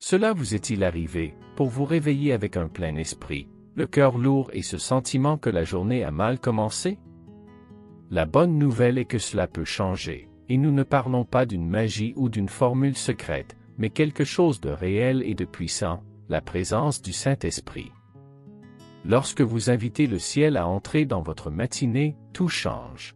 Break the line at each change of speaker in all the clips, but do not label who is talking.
Cela vous est-il arrivé, pour vous réveiller avec un plein esprit, le cœur lourd et ce sentiment que la journée a mal commencé? La bonne nouvelle est que cela peut changer, et nous ne parlons pas d'une magie ou d'une formule secrète, mais quelque chose de réel et de puissant, la présence du Saint-Esprit. Lorsque vous invitez le ciel à entrer dans votre matinée, tout change.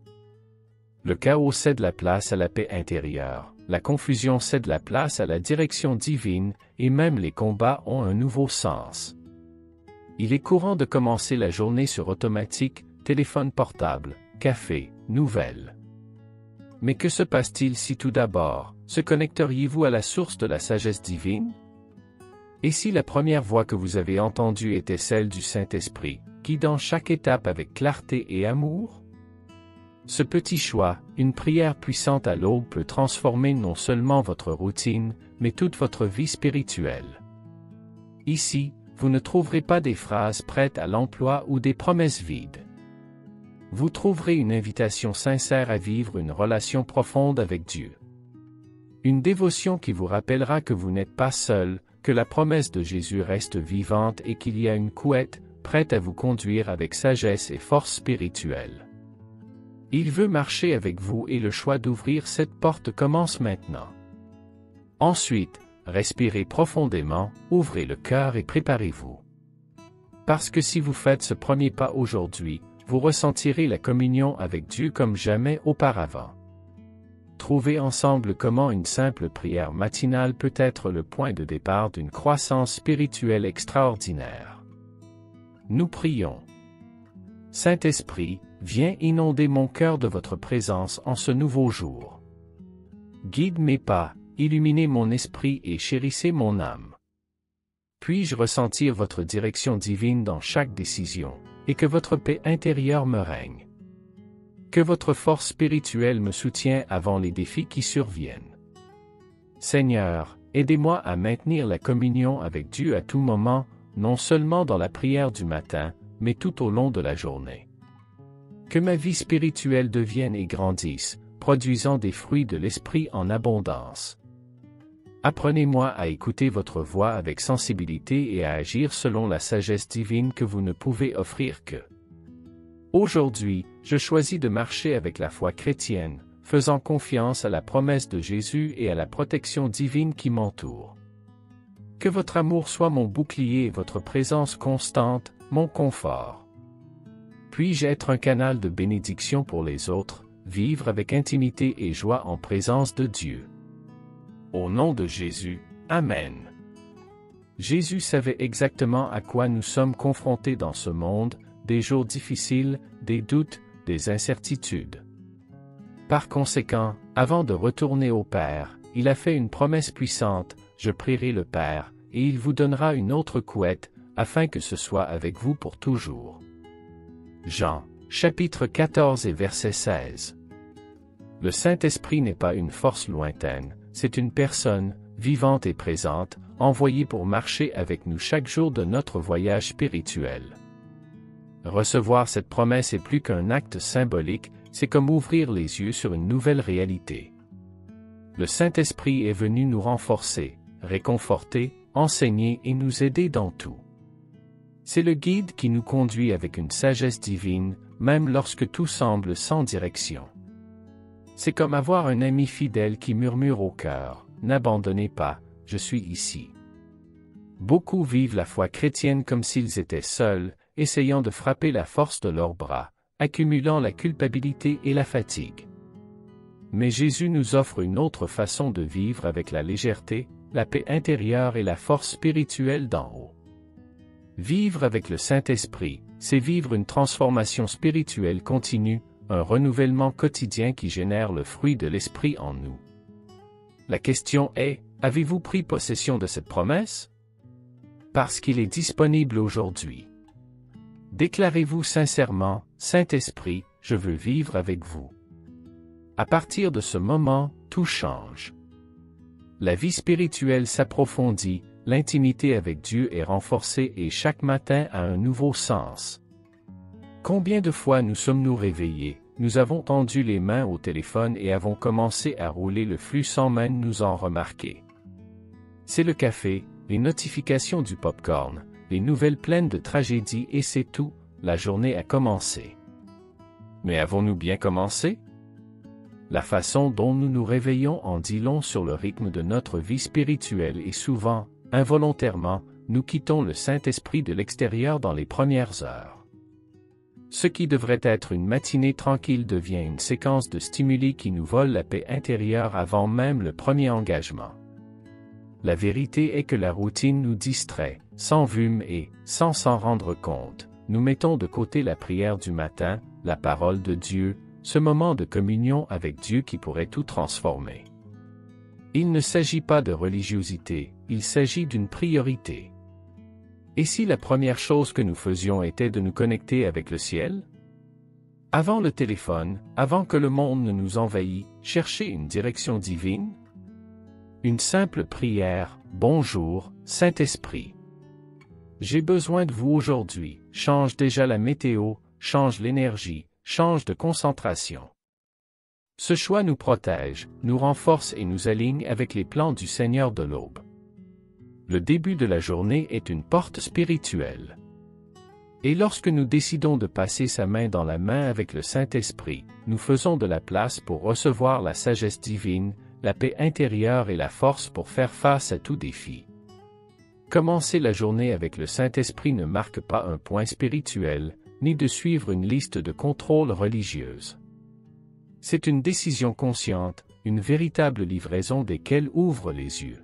Le chaos cède la place à la paix intérieure, la confusion cède la place à la direction divine, et même les combats ont un nouveau sens. Il est courant de commencer la journée sur automatique, téléphone portable, café, nouvelles. Mais que se passe-t-il si tout d'abord, se connecteriez-vous à la source de la sagesse divine? Et si la première voix que vous avez entendue était celle du Saint-Esprit, guidant chaque étape avec clarté et amour? Ce petit choix, une prière puissante à l'aube peut transformer non seulement votre routine, mais toute votre vie spirituelle. Ici, vous ne trouverez pas des phrases prêtes à l'emploi ou des promesses vides. Vous trouverez une invitation sincère à vivre une relation profonde avec Dieu. Une dévotion qui vous rappellera que vous n'êtes pas seul, que la promesse de Jésus reste vivante et qu'il y a une couette, prête à vous conduire avec sagesse et force spirituelle. Il veut marcher avec vous et le choix d'ouvrir cette porte commence maintenant. Ensuite, respirez profondément, ouvrez le cœur et préparez-vous. Parce que si vous faites ce premier pas aujourd'hui, vous ressentirez la communion avec Dieu comme jamais auparavant. Trouvez ensemble comment une simple prière matinale peut être le point de départ d'une croissance spirituelle extraordinaire. Nous prions. Saint-Esprit, viens inonder mon cœur de votre présence en ce nouveau jour. Guide mes pas, illuminez mon esprit et chérissez mon âme. Puis-je ressentir votre direction divine dans chaque décision, et que votre paix intérieure me règne. Que votre force spirituelle me soutienne avant les défis qui surviennent. Seigneur, aidez-moi à maintenir la communion avec Dieu à tout moment, non seulement dans la prière du matin, mais tout au long de la journée. Que ma vie spirituelle devienne et grandisse, produisant des fruits de l'Esprit en abondance. Apprenez-moi à écouter votre voix avec sensibilité et à agir selon la sagesse divine que vous ne pouvez offrir que. Aujourd'hui, je choisis de marcher avec la foi chrétienne, faisant confiance à la promesse de Jésus et à la protection divine qui m'entoure. Que votre amour soit mon bouclier et votre présence constante, mon confort. Puis-je être un canal de bénédiction pour les autres, vivre avec intimité et joie en présence de Dieu. Au nom de Jésus, Amen. Jésus savait exactement à quoi nous sommes confrontés dans ce monde, des jours difficiles, des doutes, des incertitudes. Par conséquent, avant de retourner au Père, il a fait une promesse puissante, « Je prierai le Père, et il vous donnera une autre couette, afin que ce soit avec vous pour toujours. » Jean, chapitre 14 et verset 16. Le Saint-Esprit n'est pas une force lointaine, c'est une personne, vivante et présente, envoyée pour marcher avec nous chaque jour de notre voyage spirituel. Recevoir cette promesse est plus qu'un acte symbolique, c'est comme ouvrir les yeux sur une nouvelle réalité. Le Saint-Esprit est venu nous renforcer, réconforter, enseigner et nous aider dans tout. C'est le guide qui nous conduit avec une sagesse divine, même lorsque tout semble sans direction. C'est comme avoir un ami fidèle qui murmure au cœur, « N'abandonnez pas, je suis ici. » Beaucoup vivent la foi chrétienne comme s'ils étaient seuls, essayant de frapper la force de leurs bras, accumulant la culpabilité et la fatigue. Mais Jésus nous offre une autre façon de vivre avec la légèreté, la paix intérieure et la force spirituelle d'en haut. Vivre avec le Saint-Esprit, c'est vivre une transformation spirituelle continue, un renouvellement quotidien qui génère le fruit de l'Esprit en nous. La question est, avez-vous pris possession de cette promesse? Parce qu'il est disponible aujourd'hui. Déclarez-vous sincèrement, Saint-Esprit, je veux vivre avec vous. À partir de ce moment, tout change. La vie spirituelle s'approfondit, l'intimité avec Dieu est renforcée et chaque matin a un nouveau sens. Combien de fois nous sommes-nous réveillés, nous avons tendu les mains au téléphone et avons commencé à rouler le flux sans même nous en remarquer. C'est le café, les notifications du popcorn, les nouvelles pleines de tragédie et c'est tout, la journée a commencé. Mais avons-nous bien commencé? La façon dont nous nous réveillons en dit long sur le rythme de notre vie spirituelle et souvent, involontairement, nous quittons le Saint-Esprit de l'extérieur dans les premières heures. Ce qui devrait être une matinée tranquille devient une séquence de stimuli qui nous vole la paix intérieure avant même le premier engagement. La vérité est que la routine nous distrait, sans vue et, sans s'en rendre compte, nous mettons de côté la prière du matin, la parole de Dieu, ce moment de communion avec Dieu qui pourrait tout transformer. Il ne s'agit pas de religiosité, il s'agit d'une priorité. Et si la première chose que nous faisions était de nous connecter avec le ciel? Avant le téléphone, avant que le monde ne nous envahît, chercher une direction divine? Une simple prière, bonjour, Saint-Esprit. J'ai besoin de vous aujourd'hui, change déjà la météo, change l'énergie, change de concentration. Ce choix nous protège, nous renforce et nous aligne avec les plans du Seigneur de l'aube. Le début de la journée est une porte spirituelle. Et lorsque nous décidons de passer sa main dans la main avec le Saint-Esprit, nous faisons de la place pour recevoir la sagesse divine, la paix intérieure et la force pour faire face à tout défi. Commencer la journée avec le Saint-Esprit ne marque pas un point spirituel, ni de suivre une liste de contrôles religieuses. C'est une décision consciente, une véritable livraison desquelles ouvre les yeux.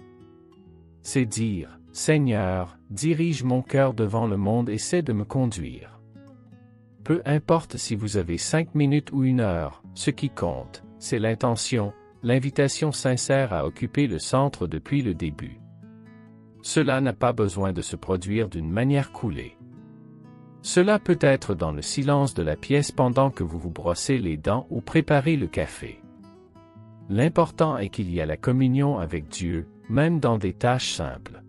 C'est dire, Seigneur, dirige mon cœur devant le monde et essaie de me conduire. Peu importe si vous avez 5 minutes ou 1 heure, ce qui compte, c'est l'intention, l'invitation sincère à occuper le centre depuis le début. Cela n'a pas besoin de se produire d'une manière coulée. Cela peut être dans le silence de la pièce pendant que vous vous brossez les dents ou préparez le café. L'important est qu'il y a la communion avec Dieu, même dans des tâches simples.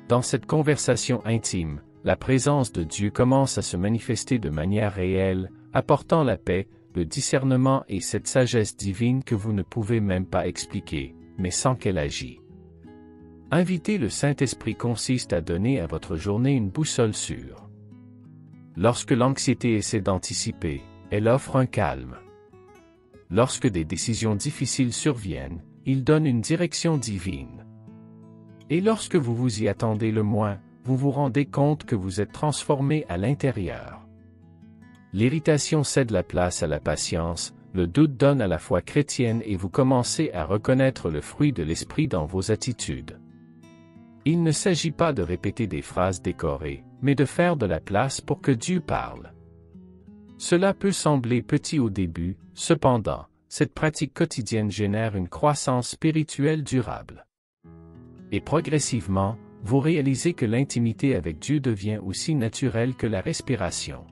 Dans cette conversation intime, la présence de Dieu commence à se manifester de manière réelle, apportant la paix, le discernement et cette sagesse divine que vous ne pouvez même pas expliquer, mais sans qu'elle agisse. Inviter le Saint-Esprit consiste à donner à votre journée une boussole sûre. Lorsque l'anxiété essaie d'anticiper, elle offre un calme. Lorsque des décisions difficiles surviennent, il donne une direction divine. Et lorsque vous vous y attendez le moins, vous vous rendez compte que vous êtes transformé à l'intérieur. L'irritation cède la place à la patience, le doute donne à la foi chrétienne et vous commencez à reconnaître le fruit de l'esprit dans vos attitudes. Il ne s'agit pas de répéter des phrases décorées, mais de faire de la place pour que Dieu parle. Cela peut sembler petit au début, cependant, cette pratique quotidienne génère une croissance spirituelle durable. Et progressivement, vous réalisez que l'intimité avec Dieu devient aussi naturelle que la respiration.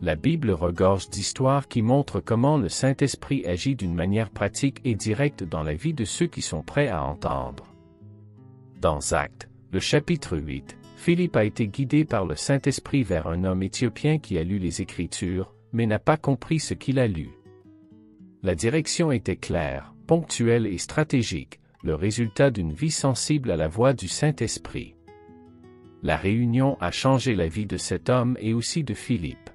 La Bible regorge d'histoires qui montrent comment le Saint-Esprit agit d'une manière pratique et directe dans la vie de ceux qui sont prêts à entendre. Dans Actes, le chapitre 8, Philippe a été guidé par le Saint-Esprit vers un homme éthiopien qui a lu les Écritures, mais n'a pas compris ce qu'il a lu. La direction était claire, ponctuelle et stratégique, le résultat d'une vie sensible à la voix du Saint-Esprit. La réunion a changé la vie de cet homme et aussi de Philippe.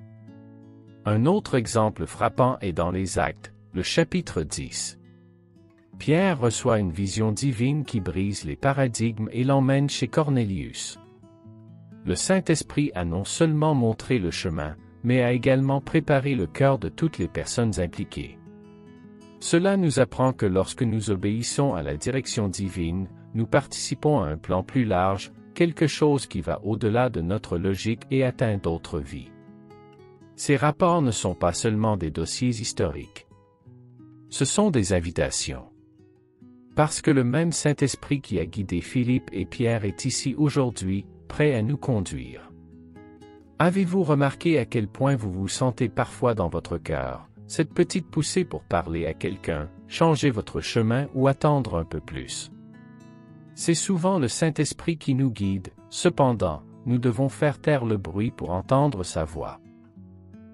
Un autre exemple frappant est dans les Actes, le chapitre 10. Pierre reçoit une vision divine qui brise les paradigmes et l'emmène chez Cornélius. Le Saint-Esprit a non seulement montré le chemin, mais a également préparé le cœur de toutes les personnes impliquées. Cela nous apprend que lorsque nous obéissons à la direction divine, nous participons à un plan plus large, quelque chose qui va au-delà de notre logique et atteint d'autres vies. Ces rapports ne sont pas seulement des dossiers historiques. Ce sont des invitations. Parce que le même Saint-Esprit qui a guidé Philippe et Pierre est ici aujourd'hui, prêt à nous conduire. Avez-vous remarqué à quel point vous vous sentez parfois dans votre cœur, cette petite poussée pour parler à quelqu'un, changer votre chemin ou attendre un peu plus? C'est souvent le Saint-Esprit qui nous guide, cependant, nous devons faire taire le bruit pour entendre sa voix.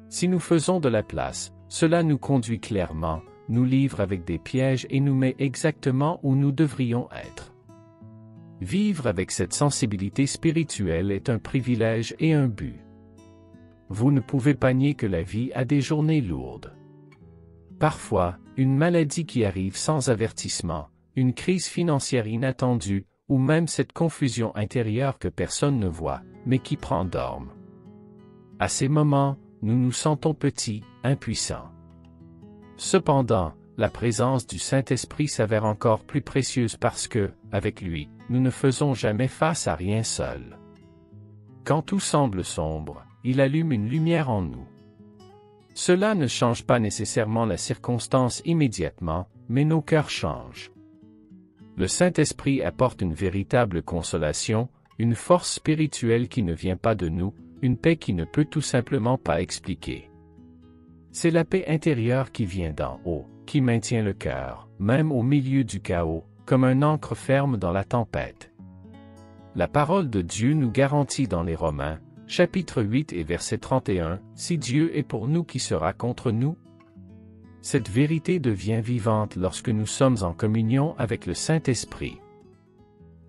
Si nous faisons de la place, cela nous conduit clairement, nous livre avec des pièges et nous met exactement où nous devrions être. Vivre avec cette sensibilité spirituelle est un privilège et un but. Vous ne pouvez pas nier que la vie a des journées lourdes. Parfois, une maladie qui arrive sans avertissement, une crise financière inattendue, ou même cette confusion intérieure que personne ne voit, mais qui prend d'orme. À ces moments, nous nous sentons petits, impuissants. Cependant, la présence du Saint-Esprit s'avère encore plus précieuse parce que, avec lui, nous ne faisons jamais face à rien seuls. Quand tout semble sombre, il allume une lumière en nous. Cela ne change pas nécessairement la circonstance immédiatement, mais nos cœurs changent. Le Saint-Esprit apporte une véritable consolation, une force spirituelle qui ne vient pas de nous, une paix qui ne peut tout simplement pas expliquer. C'est la paix intérieure qui vient d'en haut, qui maintient le cœur, même au milieu du chaos, comme un ancre ferme dans la tempête. La parole de Dieu nous garantit dans les Romains, chapitre 8 et verset 31, « Si Dieu est pour nous, qui sera contre nous ?» Cette vérité devient vivante lorsque nous sommes en communion avec le Saint-Esprit.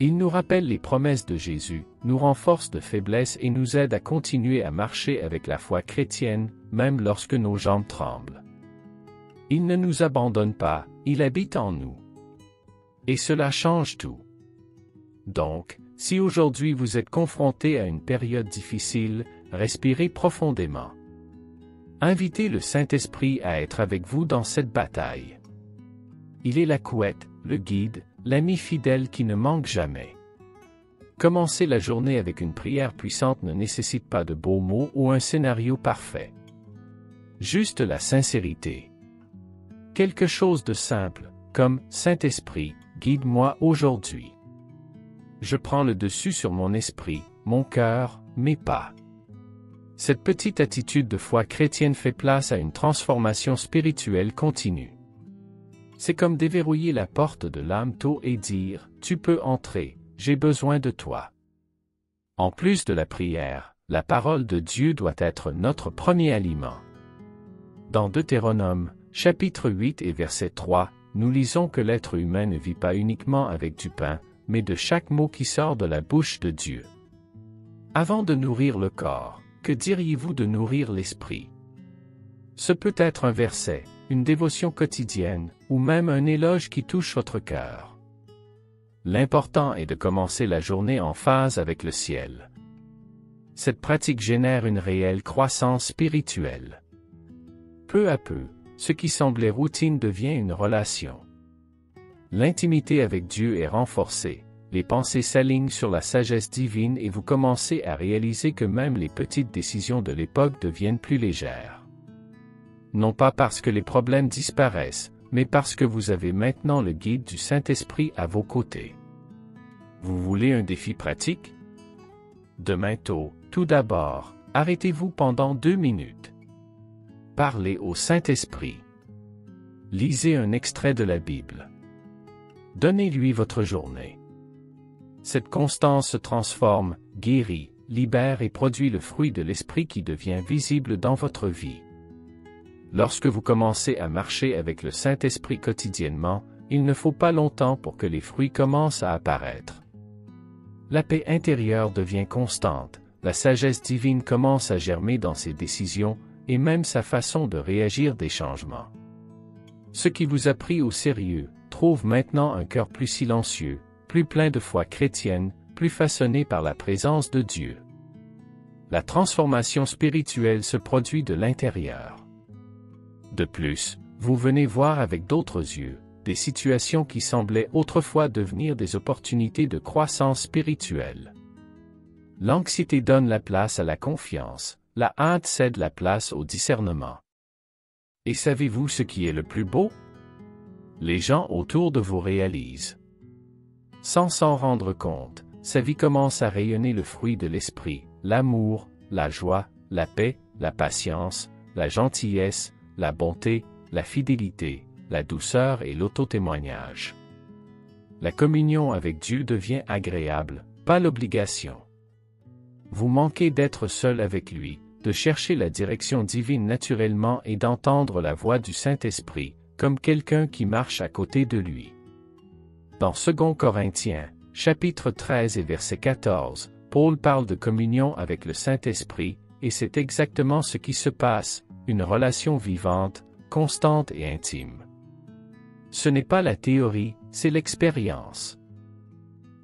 Il nous rappelle les promesses de Jésus, nous renforce de faiblesse et nous aide à continuer à marcher avec la foi chrétienne, même lorsque nos jambes tremblent. Il ne nous abandonne pas, il habite en nous. Et cela change tout. Donc, si aujourd'hui vous êtes confronté à une période difficile, respirez profondément. Invitez le Saint-Esprit à être avec vous dans cette bataille. Il est la couette, le guide, l'ami fidèle qui ne manque jamais. Commencer la journée avec une prière puissante ne nécessite pas de beaux mots ou un scénario parfait. Juste la sincérité. Quelque chose de simple, comme « Saint-Esprit, guide-moi aujourd'hui ». Je prends le dessus sur mon esprit, mon cœur, mes pas. Cette petite attitude de foi chrétienne fait place à une transformation spirituelle continue. C'est comme déverrouiller la porte de l'âme tôt et dire « Tu peux entrer, j'ai besoin de toi ». En plus de la prière, la parole de Dieu doit être notre premier aliment. Dans Deutéronome, chapitre 8 et verset 3, nous lisons que l'être humain ne vit pas uniquement avec du pain, mais de chaque mot qui sort de la bouche de Dieu. Avant de nourrir le corps, que diriez-vous de nourrir l'esprit? Ce peut être un verset, une dévotion quotidienne, ou même un éloge qui touche votre cœur. L'important est de commencer la journée en phase avec le ciel. Cette pratique génère une réelle croissance spirituelle. Peu à peu, ce qui semblait routine devient une relation. L'intimité avec Dieu est renforcée, les pensées s'alignent sur la sagesse divine et vous commencez à réaliser que même les petites décisions de l'époque deviennent plus légères. Non pas parce que les problèmes disparaissent, mais parce que vous avez maintenant le guide du Saint-Esprit à vos côtés. Vous voulez un défi pratique? Demain tôt, tout d'abord, arrêtez-vous pendant 2 minutes. Parlez au Saint-Esprit. Lisez un extrait de la Bible. Donnez-lui votre journée. Cette constance se transforme, guérit, libère et produit le fruit de l'Esprit qui devient visible dans votre vie. Lorsque vous commencez à marcher avec le Saint-Esprit quotidiennement, il ne faut pas longtemps pour que les fruits commencent à apparaître. La paix intérieure devient constante, la sagesse divine commence à germer dans ses décisions, et même sa façon de réagir des changements. Ce qui vous a pris au sérieux, trouve maintenant un cœur plus silencieux, plus plein de foi chrétienne, plus façonné par la présence de Dieu. La transformation spirituelle se produit de l'intérieur. De plus, vous venez voir avec d'autres yeux, des situations qui semblaient autrefois devenir des opportunités de croissance spirituelle. L'anxiété donne la place à la confiance, la hâte cède la place au discernement. Et savez-vous ce qui est le plus beau? Les gens autour de vous réalisent. Sans s'en rendre compte, sa vie commence à rayonner le fruit de l'esprit, l'amour, la joie, la paix, la patience, la gentillesse, la bonté, la fidélité, la douceur et l'auto-témoignage. La communion avec Dieu devient agréable, pas l'obligation. Vous manquez d'être seul avec lui, de chercher la direction divine naturellement et d'entendre la voix du Saint-Esprit, comme quelqu'un qui marche à côté de lui. Dans 2 Corinthiens, chapitre 13 et verset 14, Paul parle de communion avec le Saint-Esprit, et c'est exactement ce qui se passe, une relation vivante, constante et intime. Ce n'est pas la théorie, c'est l'expérience.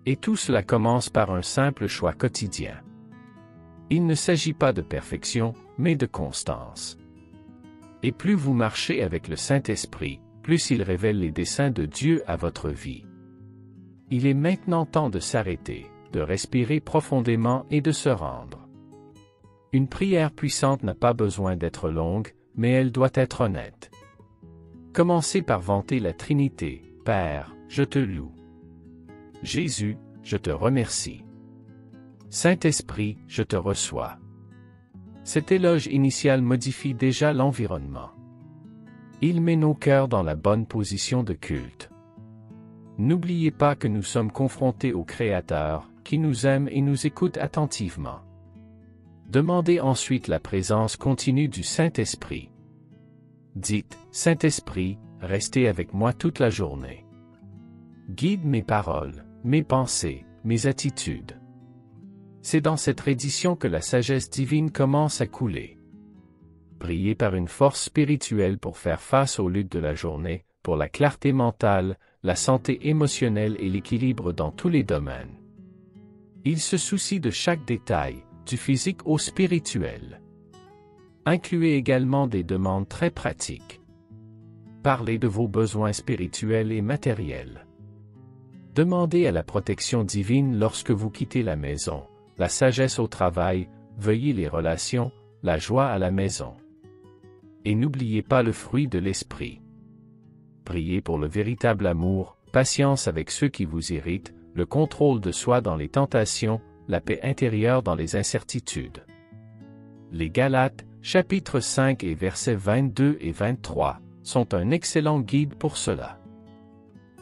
Et tout cela commence par un simple choix quotidien. Il ne s'agit pas de perfection, mais de constance. Et plus vous marchez avec le Saint-Esprit, plus il révèle les desseins de Dieu à votre vie. Il est maintenant temps de s'arrêter, de respirer profondément et de se rendre. Une prière puissante n'a pas besoin d'être longue, mais elle doit être honnête. Commencez par vanter la Trinité. Père, je te loue. Jésus, je te remercie. Saint-Esprit, je te reçois. Cet éloge initial modifie déjà l'environnement. Il met nos cœurs dans la bonne position de culte. N'oubliez pas que nous sommes confrontés au Créateur, qui nous aime et nous écoute attentivement. Demandez ensuite la présence continue du Saint-Esprit. Dites, Saint-Esprit, restez avec moi toute la journée. Guide mes paroles, mes pensées, mes attitudes. C'est dans cette reddition que la sagesse divine commence à couler. Priez par une force spirituelle pour faire face aux luttes de la journée, pour la clarté mentale, la santé émotionnelle et l'équilibre dans tous les domaines. Il se soucie de chaque détail, du physique au spirituel. Incluez également des demandes très pratiques. Parlez de vos besoins spirituels et matériels. Demandez à la protection divine lorsque vous quittez la maison, la sagesse au travail, veuillez les relations, la joie à la maison. Et n'oubliez pas le fruit de l'esprit. Priez pour le véritable amour, patience avec ceux qui vous irritent, le contrôle de soi dans les tentations, la paix intérieure dans les incertitudes. Les Galates, chapitre 5 et versets 22 et 23, sont un excellent guide pour cela.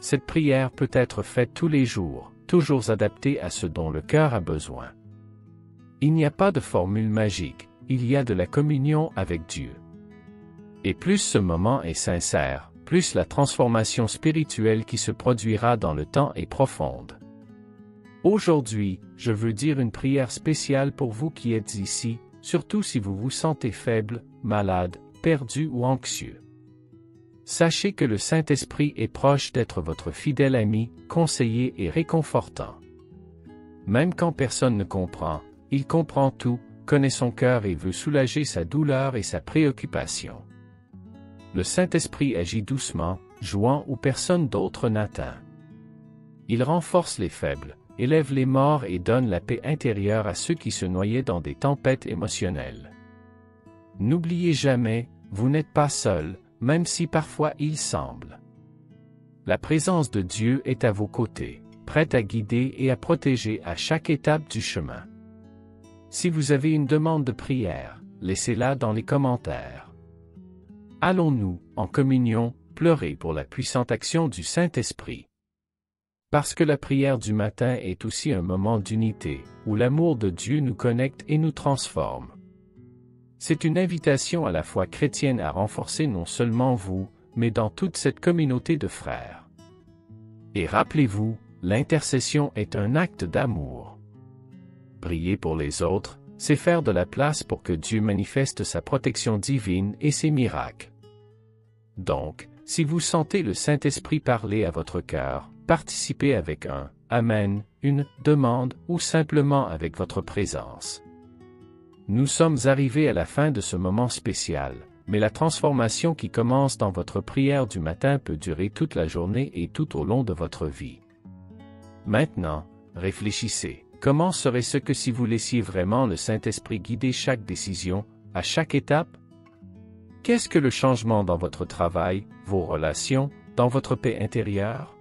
Cette prière peut être faite tous les jours, toujours adaptée à ce dont le cœur a besoin. Il n'y a pas de formule magique, il y a de la communion avec Dieu. Et plus ce moment est sincère, plus la transformation spirituelle qui se produira dans le temps est profonde. Aujourd'hui, je veux dire une prière spéciale pour vous qui êtes ici, surtout si vous vous sentez faible, malade, perdu ou anxieux. Sachez que le Saint-Esprit est proche d'être votre fidèle ami, conseiller et réconfortant. Même quand personne ne comprend, il comprend tout, connaît son cœur et veut soulager sa douleur et sa préoccupation. Le Saint-Esprit agit doucement, jouant où personne d'autre n'atteint. Il renforce les faibles, élève les morts et donne la paix intérieure à ceux qui se noyaient dans des tempêtes émotionnelles. N'oubliez jamais, vous n'êtes pas seul, même si parfois il semble. La présence de Dieu est à vos côtés, prête à guider et à protéger à chaque étape du chemin. Si vous avez une demande de prière, laissez-la dans les commentaires. Allons-nous, en communion, pleurer pour la puissante action du Saint-Esprit. Parce que la prière du matin est aussi un moment d'unité, où l'amour de Dieu nous connecte et nous transforme. C'est une invitation à la foi chrétienne à renforcer non seulement vous, mais dans toute cette communauté de frères. Et rappelez-vous, l'intercession est un acte d'amour. Prier pour les autres, c'est faire de la place pour que Dieu manifeste sa protection divine et ses miracles. Donc, si vous sentez le Saint-Esprit parler à votre cœur, participez avec un « Amen », une « demande » ou simplement avec votre présence. Nous sommes arrivés à la fin de ce moment spécial, mais la transformation qui commence dans votre prière du matin peut durer toute la journée et tout au long de votre vie. Maintenant, réfléchissez, comment serait-ce que si vous laissiez vraiment le Saint-Esprit guider chaque décision, à chaque étape? Qu'est-ce que le changement dans votre travail, vos relations, dans votre paix intérieure?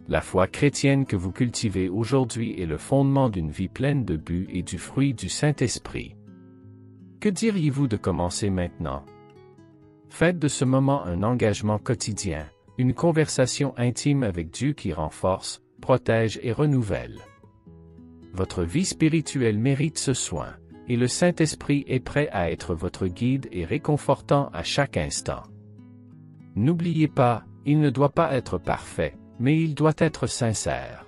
La foi chrétienne que vous cultivez aujourd'hui est le fondement d'une vie pleine de but et du fruit du Saint-Esprit. Que diriez-vous de commencer maintenant? Faites de ce moment un engagement quotidien, une conversation intime avec Dieu qui renforce, protège et renouvelle. Votre vie spirituelle mérite ce soin, et le Saint-Esprit est prêt à être votre guide et réconfortant à chaque instant. N'oubliez pas, il ne doit pas être parfait, mais il doit être sincère.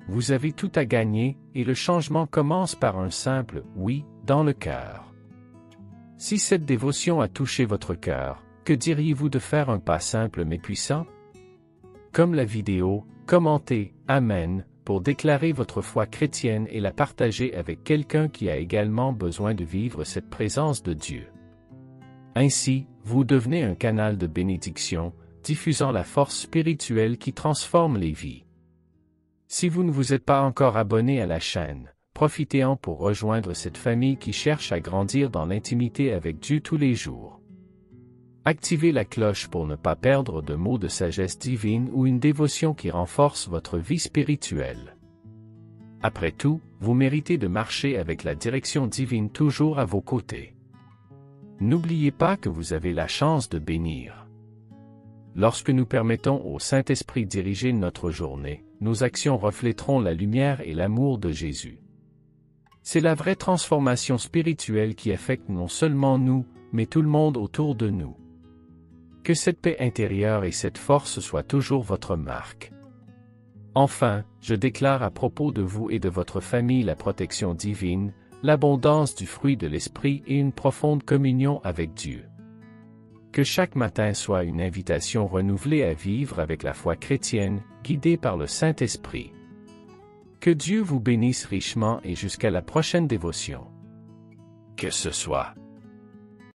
vous avez tout à gagner, et le changement commence par un simple « oui » dans le cœur. Si cette dévotion a touché votre cœur, que diriez-vous de faire un pas simple mais puissant? Comme la vidéo, commentez « Amen » pour déclarer votre foi chrétienne et la partager avec quelqu'un qui a également besoin de vivre cette présence de Dieu. Ainsi, vous devenez un canal de bénédiction, diffusant la force spirituelle qui transforme les vies. Si vous ne vous êtes pas encore abonné à la chaîne, profitez-en pour rejoindre cette famille qui cherche à grandir dans l'intimité avec Dieu tous les jours. Activez la cloche pour ne pas perdre de mots de sagesse divine ou une dévotion qui renforce votre vie spirituelle. Après tout, vous méritez de marcher avec la direction divine toujours à vos côtés. N'oubliez pas que vous avez la chance de bénir. Lorsque nous permettons au Saint-Esprit de diriger notre journée, nos actions reflèteront la lumière et l'amour de Jésus. C'est la vraie transformation spirituelle qui affecte non seulement nous, mais tout le monde autour de nous. Que cette paix intérieure et cette force soient toujours votre marque. Enfin, je déclare à propos de vous et de votre famille la protection divine, l'abondance du fruit de l'Esprit et une profonde communion avec Dieu. Que chaque matin soit une invitation renouvelée à vivre avec la foi chrétienne, guidée par le Saint-Esprit. Que Dieu vous bénisse richement et jusqu'à la prochaine dévotion. Que ce soit